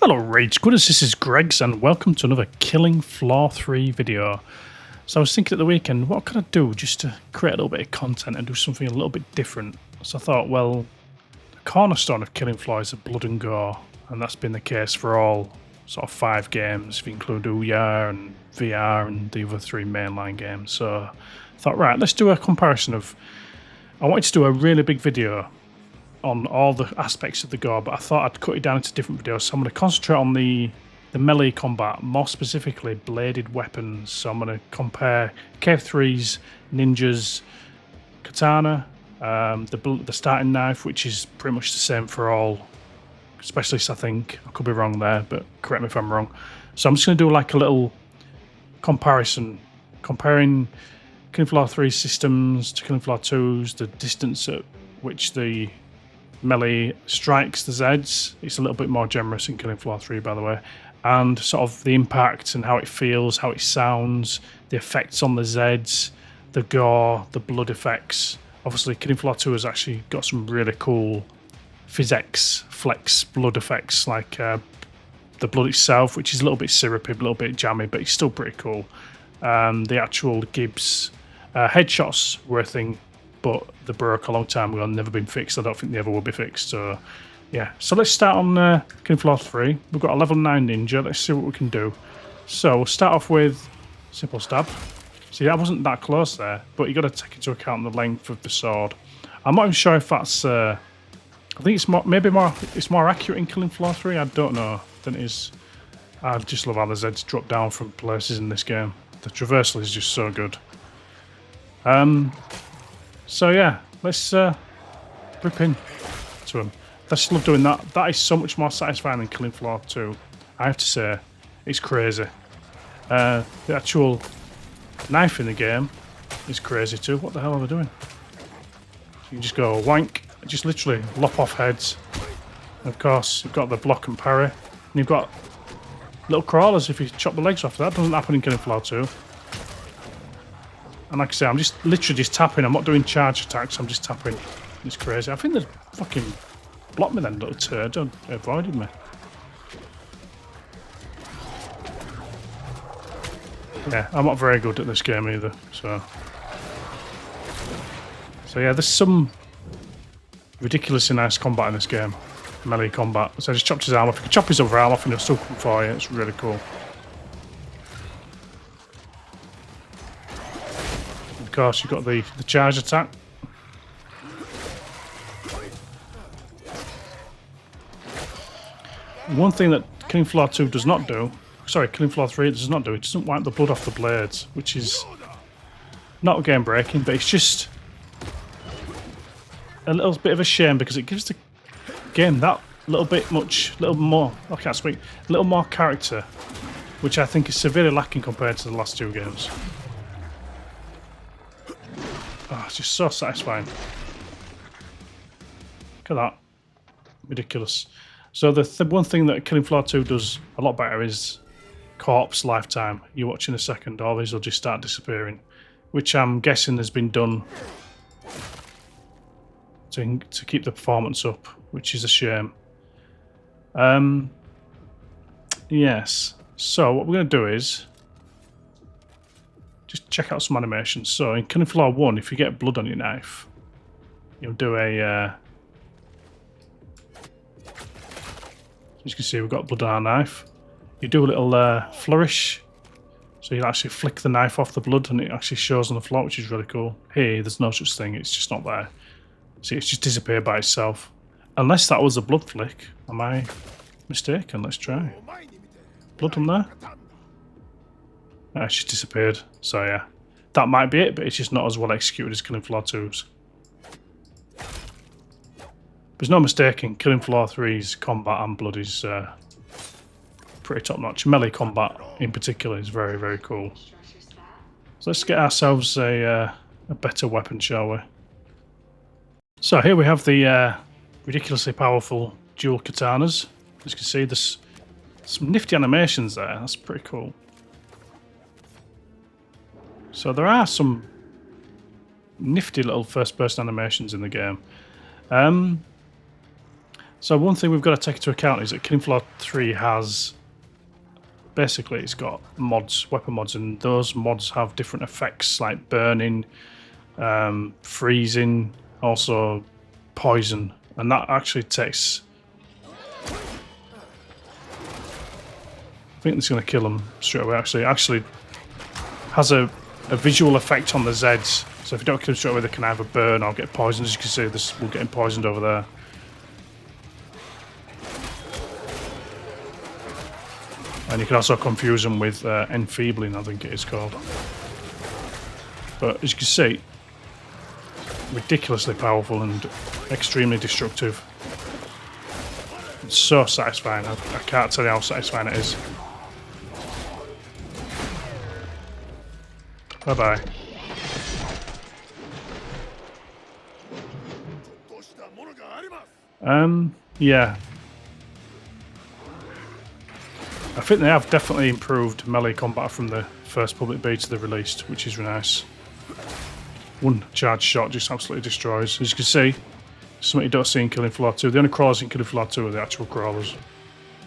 Hello Rage Squidders, this is Greggs and welcome to another Killing Floor 3 video. So I was thinking at the weekend, what could I do just to create a little bit of content and do something a little bit different? So I thought, well, the cornerstone of Killing Floor is Blood and Gore, and that's been the case for all sort of 5 games, if you include Ouya and VR and the other 3 mainline games. So I thought, right, let's do a comparison of... I wanted to do a really big video on all the aspects of the Gore, but I thought I'd cut it down into different videos, so I'm going to concentrate on the melee combat, more specifically bladed weapons. So I'm going to compare KF3's Ninja's katana, the starting knife, which is pretty much the same for all specialists, I think. I could be wrong there, but correct me if I'm wrong. So I'm just going to do like a little comparison, comparing Killing Floor 3 systems to Killing Floor 2's, the distance at which the melee strikes the Zeds. It's a little bit more generous in Killing Floor 3, by the way, and sort of the impact and how it feels, how it sounds, the effects on the Zeds, the gore, the blood effects. Obviously Killing Floor 2 has actually got some really cool physics flex blood effects, like the blood itself, which is a little bit syrupy, a little bit jammy, but it's still pretty cool. The actual Gibbs headshots were a thing, but they broke a long time ago and never been fixed. I don't think they ever will be fixed. So, yeah. So let's start on Killing Floor 3. We've got a level 9 ninja. Let's see what we can do. So we'll start off with simple stab. See, I wasn't that close there, but you got to take into account the length of the sword. I'm not even sure if that's... I think it's more accurate in Killing Floor 3. I don't know than it is. I just love how the Zeds drop down from places in this game. The traversal is just so good. So yeah, let's rip in to him. I just love doing that. That is so much more satisfying than Killing Floor 2. I have to say, it's crazy. The actual knife in the game is crazy too. What the hell are they doing? You just go wank, just literally lop off heads. And of course, you've got the block and parry, and you've got little crawlers if you chop the legs off. That doesn't happen in Killing Floor 2. And like I say, I'm just literally just tapping. I'm not doing charge attacks. I'm just tapping. It's crazy. I think they fucking blocked me then, little turd. They avoided me. Yeah, I'm not very good at this game either. So yeah, there's some ridiculously nice combat in this game. Melee combat. So I just chopped his arm off. You can chop his other arm off and he'll still come for you. It's really cool. Of course, you've got the charge attack. One thing that Killing Floor 2 does not do, sorry, Killing Floor 3 does not do, it doesn't wipe the blood off the blades, which is not game breaking, but it's just a little bit of a shame because it gives the game that little more character, which I think is severely lacking compared to the last 2 games. Oh, it's just so satisfying. Look at that. Ridiculous. So the one thing that Killing Floor 2 does a lot better is corpse lifetime. You watch in a second, all these will just start disappearing, which I'm guessing has been done to keep the performance up, which is a shame. Yes. So what we're going to do is just check out some animations. So in Killing Floor 1, if you get blood on your knife, you'll do a... as you can see, we've got blood on our knife. You do a little flourish. So you'll actually flick the knife off the blood and it actually shows on the floor, which is really cool. Here, there's no such thing. It's just not there. See, it's just disappeared by itself. Unless that was a blood flick. Am I mistaken? Let's try. Blood on there? It's just disappeared. So yeah, that might be it, but it's just not as well executed as Killing Floor 2's. There's no mistaking, Killing Floor 3's combat and blood is pretty top notch. Melee combat in particular is very, very cool. So let's get ourselves a better weapon, shall we? So here we have the ridiculously powerful dual katanas. As you can see, there's some nifty animations there. That's pretty cool. So there are some nifty little first-person animations in the game. So one thing we've got to take into account is that Killing Floor 3 has... Basically, it's got mods, weapon mods, and those mods have different effects like burning, freezing, also poison. And that actually takes... I think it's going to kill him straight away, actually. It actually has a visual effect on the Zeds. So if you don't kill them straight away, they can either burn or get poisoned. As you can see, we're getting poisoned over there. And you can also confuse them with enfeebling, I think it is called. But as you can see, ridiculously powerful and extremely destructive. It's so satisfying. I can't tell you how satisfying it is. Bye-bye. Yeah. I think they have definitely improved melee combat from the first public beta they released, which is really nice. One charge shot just absolutely destroys. As you can see, something you don't see in Killing Floor 2. The only crawlers in Killing Floor 2 are the actual crawlers.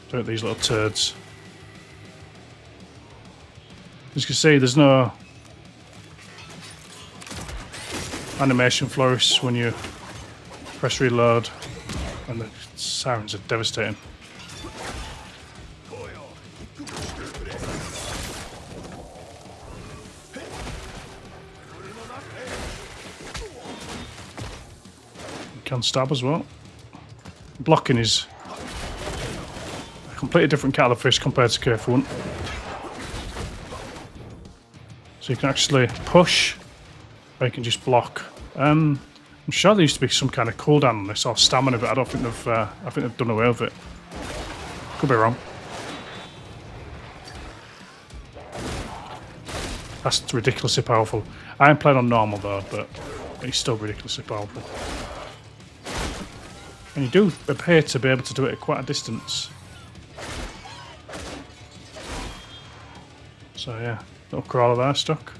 Don't these little turds. As you can see, there's no animation flourish when you press reload, and the sirens are devastating. Can stab as well. Blocking is a completely different kettle of fish compared to KF1. So you can actually push, or you can just block. I'm sure there used to be some kind of cooldown on this, or stamina, but I don't think they've. I think they've done away with it. Could be wrong. That's ridiculously powerful. I am playing on normal though, but it's still ridiculously powerful. And you do appear to be able to do it at quite a distance. So yeah, little crawler there stuck.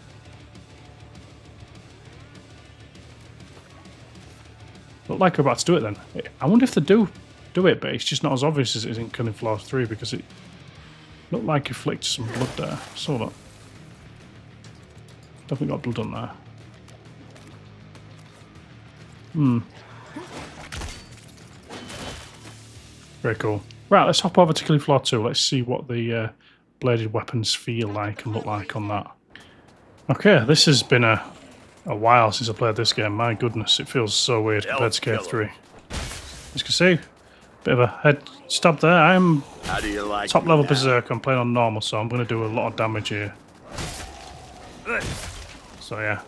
Look like we're about to do it then. I wonder if they do it, but it's just not as obvious as it is in Killing Floor 3 because it looked like you flicked some blood there. Saw that. Definitely got blood on there. Very cool. Right, let's hop over to Killing Floor 2. Let's see what the bladed weapons feel like and look like on that. Okay, this has been a while since I played this game. My goodness, it feels so weird compared to KF3. As you can see, bit of a head stab there. I'm top level berserk. I'm playing on normal, so I'm going to do a lot of damage here. So yeah.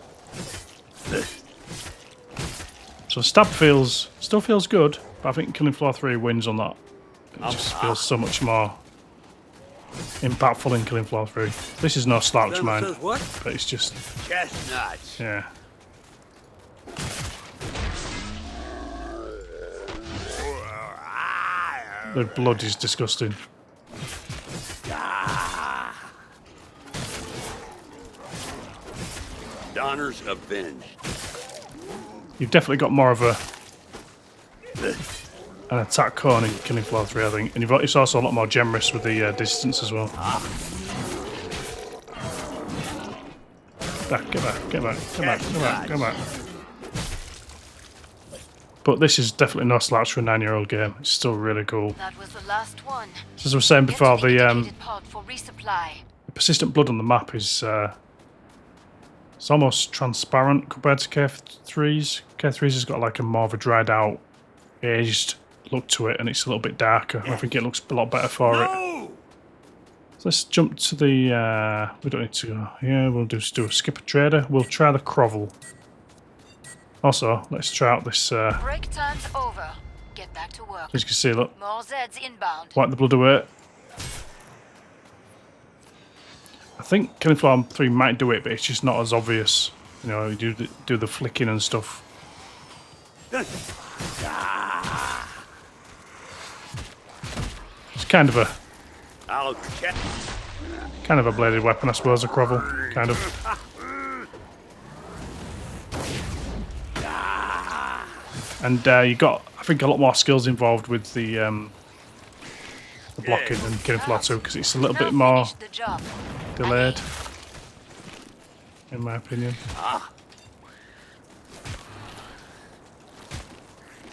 So stab still feels good, but I think Killing Floor 3 wins on that. It just feels so much more impactful in Killing Floor 3. This is no slouch, mind, but it's just... Chestnuts. Yeah. The blood is disgusting. Donner's avenged. You've definitely got more of an attack cone in Killing Floor 3, I think. And it's also a lot more generous with the distance as well. Get back. But this is definitely no slouch for a 9-year-old game. It's still really cool. That was the last one. As I was saying before, the part for resupply. persistent blood on the map is it's almost transparent compared to KF3's. KF3's has got like a more of a dried out, aged look to it, and it's a little bit darker. I think it looks a lot better for it. So let's jump to the... we don't need to go here. We'll just do a skip a trader. We'll try the Crovel. Also, let's try out this... Break time's over. Get back to work. As you can see, look. More Zeds inbound. Wipe the blood away. I think Killing Floor 3 might do it, but it's just not as obvious. You know, you do the flicking and stuff. It's kind of a bladed weapon, I suppose, a Crovel, kind of. And you got, I think, a lot more skills involved with the blocking than Killing Floor 2 because it's a little bit more Finish the job. delayed, in my opinion.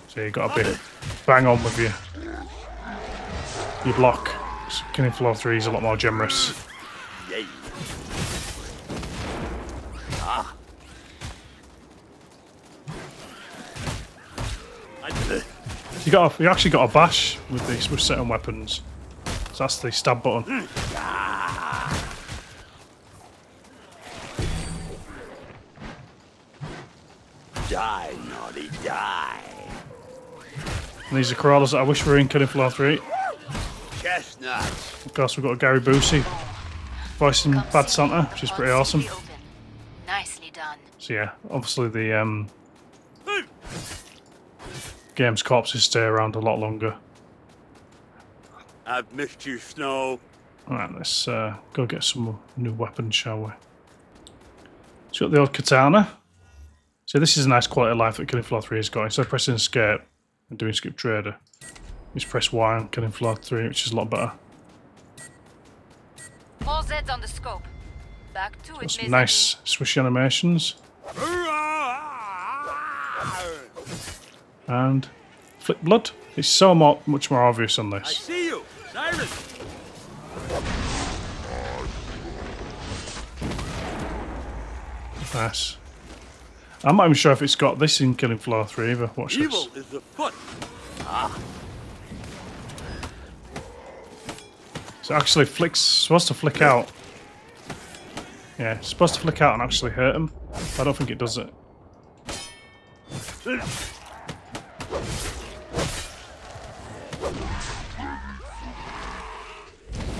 So you got to be bang on with your block. So Killing Floor 3 is a lot more generous. Yay. You actually got a bash with these with certain weapons. So that's the stab button. Die, naughty, die. And these are Corollas that I wish were in Killing Floor 3. Chestnuts. Of course, we've got Gary Busey voicing Bad Santa, which is pretty awesome. Nicely done. So yeah, obviously the game's corpses stay around a lot longer. I've missed you, Snow. Alright, let's go get some new weapons, shall we? So got the old katana. So this is a nice quality of life that Killing Floor 3 has got. Instead of pressing escape and doing skip trader, just press Y on Killing Floor 3, which is a lot better. All Zeds on the scope. Back to Got it, some nice swishy animations. And Flick Blood. It's so much more obvious on I this. see you, Siren. Nice. I'm not even sure if it's got this in Killing Floor 3 either. Watch Evil this. is afoot. So it actually supposed to flick out. Yeah, it's supposed to flick out and actually hurt him. I don't think it does it.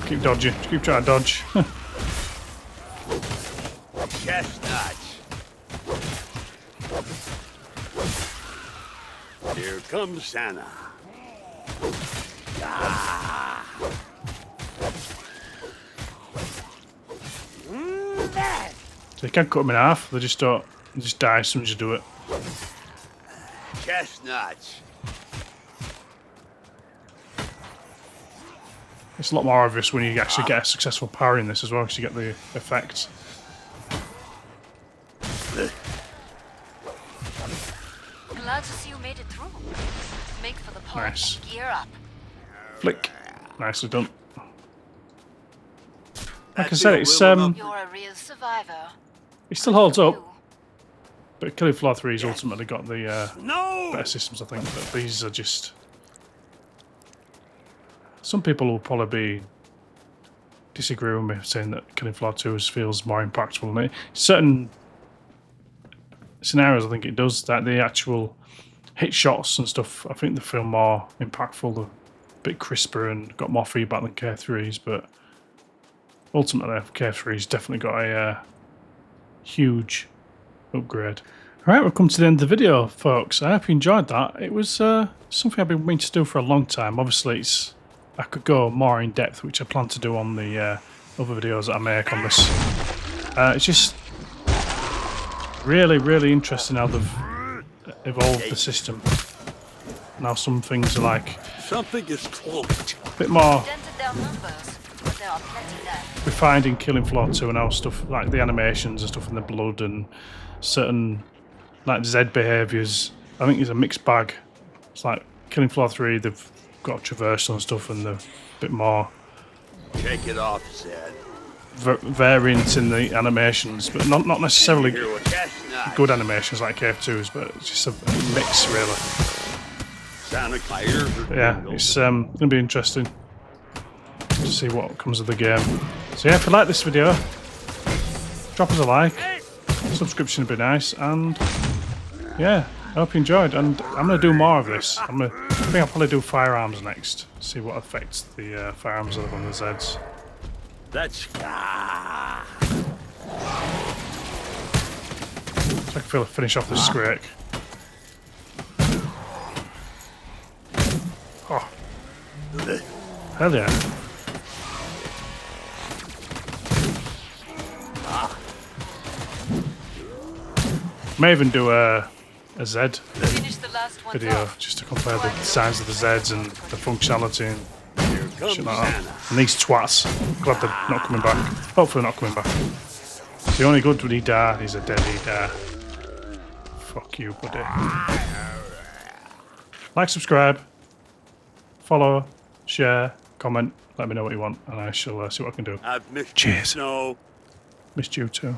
Keep dodging. Just keep trying to dodge. Chestnuts. Here comes Santa. So you can't cut them in half. They just don't. They just die as soon as you do it. Chestnuts. It's a lot more obvious when you actually get a successful parry in this as well, because you get the effect. Glad to see you made it through. Make for the pole. Nice. Gear up. Flick. Nicely done. Like I That's said, it, it's we'll run up. You're a real survivor. it still holds up, You. but Killing Floor 3's ultimately got the No. better systems, I think. But these are just. Some people will probably disagree with me saying that Killing Floor 2 feels more impactful than it. Certain scenarios, I think it does. That the actual hit shots and stuff, I think they feel more impactful, they're a bit crisper and got more feedback than KF3's. But ultimately, KF3's definitely got a huge upgrade. Alright, we've come to the end of the video, folks. I hope you enjoyed that. It was something I've been meaning to do for a long time. Obviously, I could go more in depth, which I plan to do on the other videos that I make on this. It's just really, really interesting how they've evolved the system. Now some things are like Something is cloaked. a bit more Dented their numbers, but there are plenty left. refined in Killing Floor 2 and how stuff like the animations and stuff in the blood and certain like Z behaviours. I think it's a mixed bag. It's like Killing Floor 3, they've got traversal and stuff and they're a bit more Take it off, Zed. variants in the animations, but not necessarily Here with chestnuts. good animations like KF2's, but it's just a mix really. Santa, my ears are But yeah, tingled. it's going to be interesting to see what comes of the game. So yeah, if you like this video, drop us a like, subscription would be nice, and yeah, I hope you enjoyed. And I'm going to do more of this. I think I'll probably do firearms next, see what affects the firearms that are on the Zeds. That's So I can finish off this scrake. Oh, hell yeah. May even do a Z. Finish finish the last one video off. just to compare the size of the Zeds and the functionality and Here comes shit like that. Santa. And these twats, glad they're not coming back. Hopefully not coming back. It's the only good when he died, he's a dead he die. Fuck you, buddy. Like, subscribe, follow, share, comment, let me know what you want, and I shall see what I can do. I've missed Cheers. you, Snow. Missed you too.